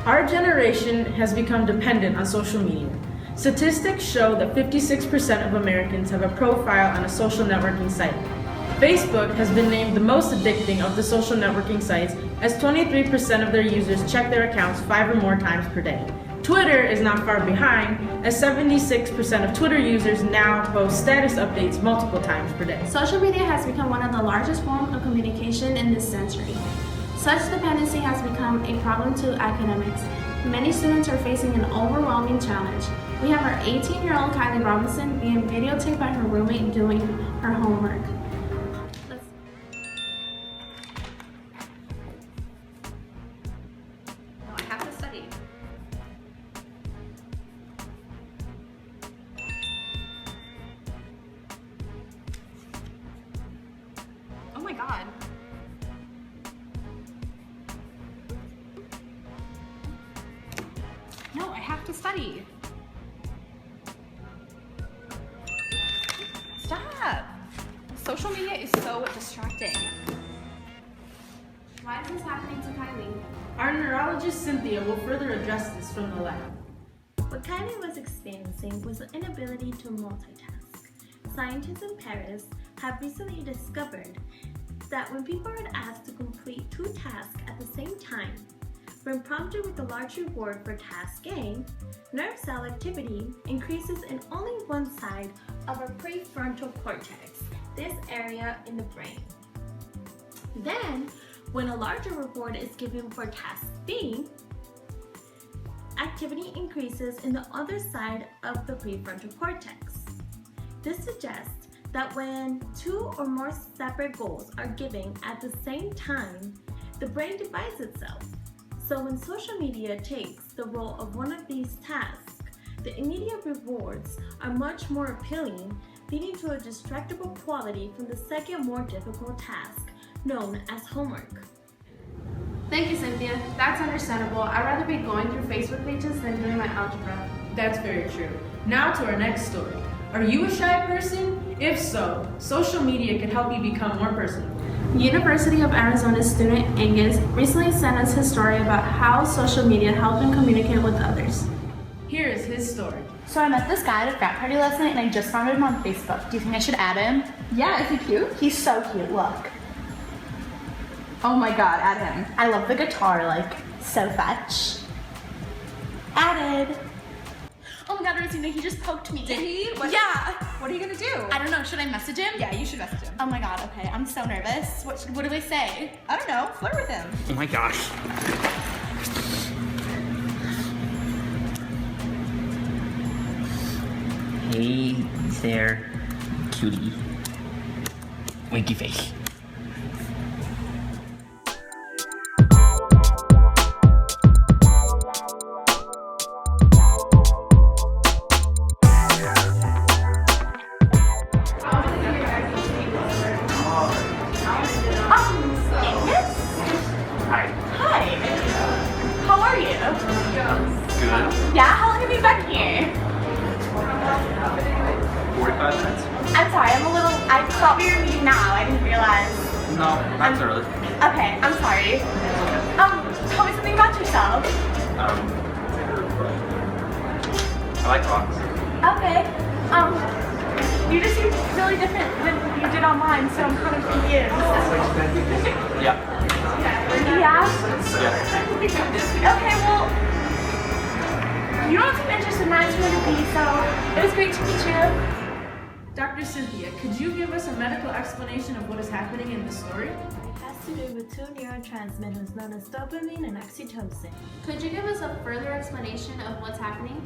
Our generation has become dependent on social media. Statistics show that 56% of Americans have a profile on a social networking site. Facebook has been named the most addicting of the social networking sites, as 23% of their users check their accounts 5 or more times per day. Twitter is not far behind, as 76% of Twitter users now post status updates multiple times per day. Social media has become one of the largest forms of communication in this century. Such dependency has become a problem to academics. Many students are facing an overwhelming challenge. We have our 18-year-old Kylie Robinson being videotaped by her roommate doing her homework. I have to study. Oh my God. No, I have to study. Stop! Social media is so distracting. Why is this happening to Kylie? Our neurologist Cynthia will further address this from the lab. What Kylie was experiencing was an inability to multitask. Scientists in Paris have recently discovered that when people are asked to complete 2 tasks at the same time, when prompted with a large reward for task A, nerve cell activity increases in only one side of our prefrontal cortex, this area in the brain. Then, when a larger reward is given for task B, activity increases in the other side of the prefrontal cortex. This suggests that when 2 or more separate goals are given at the same time, the brain divides itself. So when social media takes the role of one of these tasks, the immediate rewards are much more appealing, leading to a distractible quality from the second more difficult task, known as homework. Thank you, Cynthia. That's understandable. I'd rather be going through Facebook pages than doing my algebra. That's very true. Now to our next story. Are you a shy person? If so, social media can help you become more personable. University of Arizona student Angus recently sent us his story about how social media helped him communicate with others. Here is his story. So I met this guy at a frat party last night and I just found him on Facebook. Do you think I should add him? Yeah, is he cute? He's so cute, look. Oh my God, add him. I love the guitar, like, so fetch. Added. Oh my God, Rosina, he just poked me. Did he? Yeah. What are you gonna do? I don't know, should I message him? Yeah, you should message him. Oh my God, okay, I'm so nervous. What do I say? I don't know, flirt with him. Oh my gosh. Hey there, cutie. Winky face. Hi. Hi. How are you? Good. Yeah, how long have you been here? 45 minutes? I'm sorry, I thought we were meeting now, I didn't realize. No, that's early. Okay, I'm sorry. Tell me something about yourself. I like rocks. Okay. You just seem really different than you did online, so I'm kind of confused. Yeah. Yeah? Yeah. Okay, well, you don't seem interested in my community, so it was great to meet you. Dr. Cynthia, could you give us a medical explanation of what is happening in this story? It has to do with 2 neurotransmitters known as dopamine and oxytocin. Could you give us a further explanation of what's happening?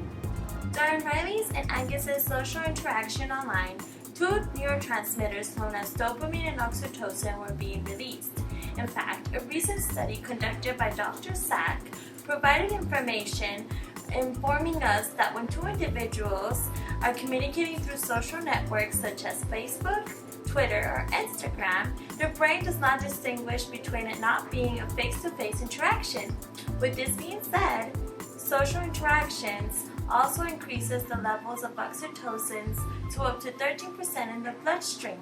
During Riley's and Angus's social interaction online, 2 neurotransmitters known as dopamine and oxytocin were being released. In fact, a recent study conducted by Dr. Sack provided information informing us that when 2 individuals are communicating through social networks such as Facebook, Twitter, or Instagram, their brain does not distinguish between it not being a face-to-face interaction. With this being said, social interactions also increases the levels of oxytocins to up to 13% in the bloodstream.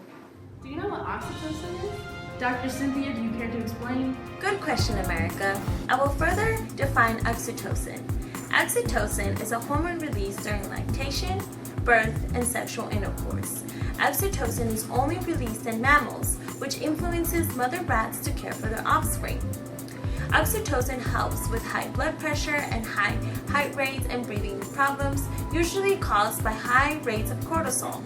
Do you know what oxytocin is? Dr. Cynthia, do you care to explain? Good question, America. I will further define oxytocin. Oxytocin is a hormone released during lactation, birth, and sexual intercourse. Oxytocin is only released in mammals, which influences mother rats to care for their offspring. Oxytocin helps with high blood pressure and high heart rates and breathing problems, usually caused by high rates of cortisol.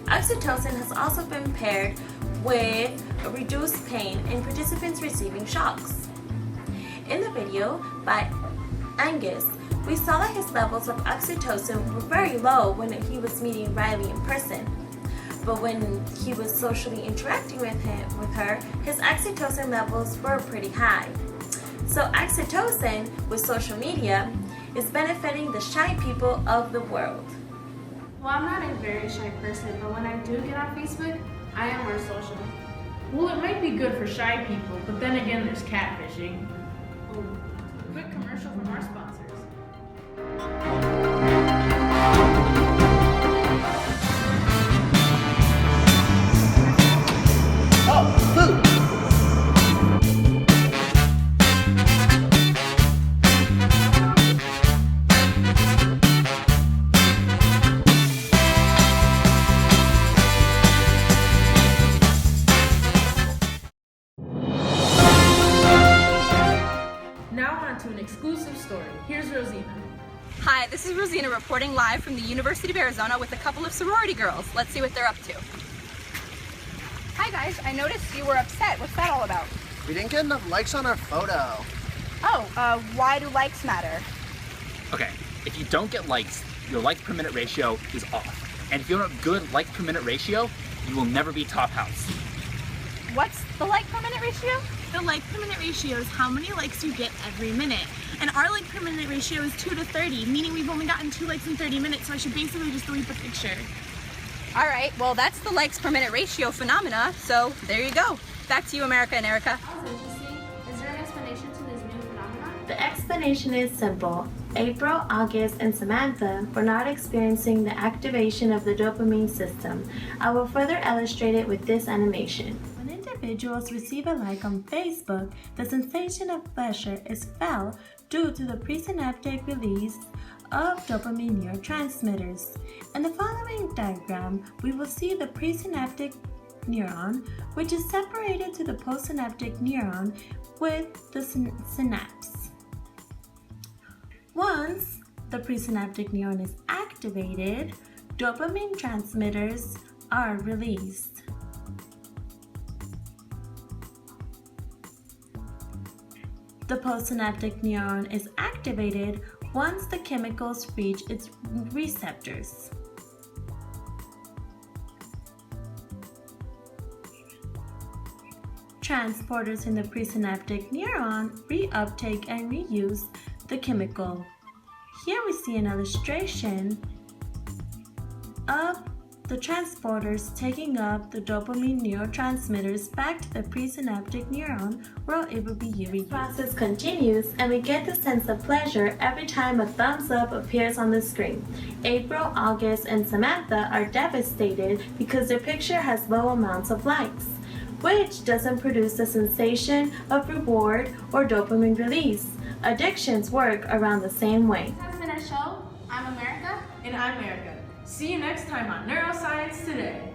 Oxytocin has also been paired with reduced pain in participants receiving shocks. In the video by Angus, we saw that his levels of oxytocin were very low when he was meeting Riley in person. But when he was socially interacting with her, his oxytocin levels were pretty high. So oxytocin with social media is benefiting the shy people of the world. Well, I'm not a very shy person, but when I do get on Facebook, I am more social. Well, it might be good for shy people, but then again, there's catfishing. Quick commercial from our sponsors. Oh, food! Now on to an exclusive story. Here's Rosina. Hi, this is Rosina reporting live from the University of Arizona with a couple of sorority girls. Let's see what they're up to. Hi guys, I noticed you were upset. What's that all about? We didn't get enough likes on our photo. Oh, why do likes matter? Okay, if you don't get likes, your like per minute ratio is off. And if you don't have good like per minute ratio, you will never be top house. What's the like per minute ratio? The like per minute ratio is how many likes you get every minute. And our like per minute ratio is 2 to 30, meaning we've only gotten 2 likes in 30 minutes, so I should basically just delete the picture. All right, well that's the likes per minute ratio phenomena, so there you go. Back to you, America and Erica. That was interesting. Is there an explanation to this new phenomenon? The explanation is simple. April, August, and Samantha were not experiencing the activation of the dopamine system. I will further illustrate it with this animation. When individuals receive a like on Facebook, the sensation of pleasure is felt due to the presynaptic release of dopamine neurotransmitters. In the following diagram, we will see the presynaptic neuron, which is separated to the postsynaptic neuron with the synapse. Once the presynaptic neuron is activated, dopamine transmitters are released. The postsynaptic neuron is activated once the chemicals reach its receptors. Transporters in the presynaptic neuron reuptake and reuse the chemical. Here we see an illustration of the transporters taking up the dopamine neurotransmitters back to the presynaptic neuron where it will be used. The process continues and we get the sense of pleasure every time a thumbs up appears on the screen. April, August, and Samantha are devastated because their picture has low amounts of likes, which doesn't produce the sensation of reward or dopamine release. Addictions work around the same way. This has been a show. I'm America. And I'm Erica. See you next time on Neuroscience Today.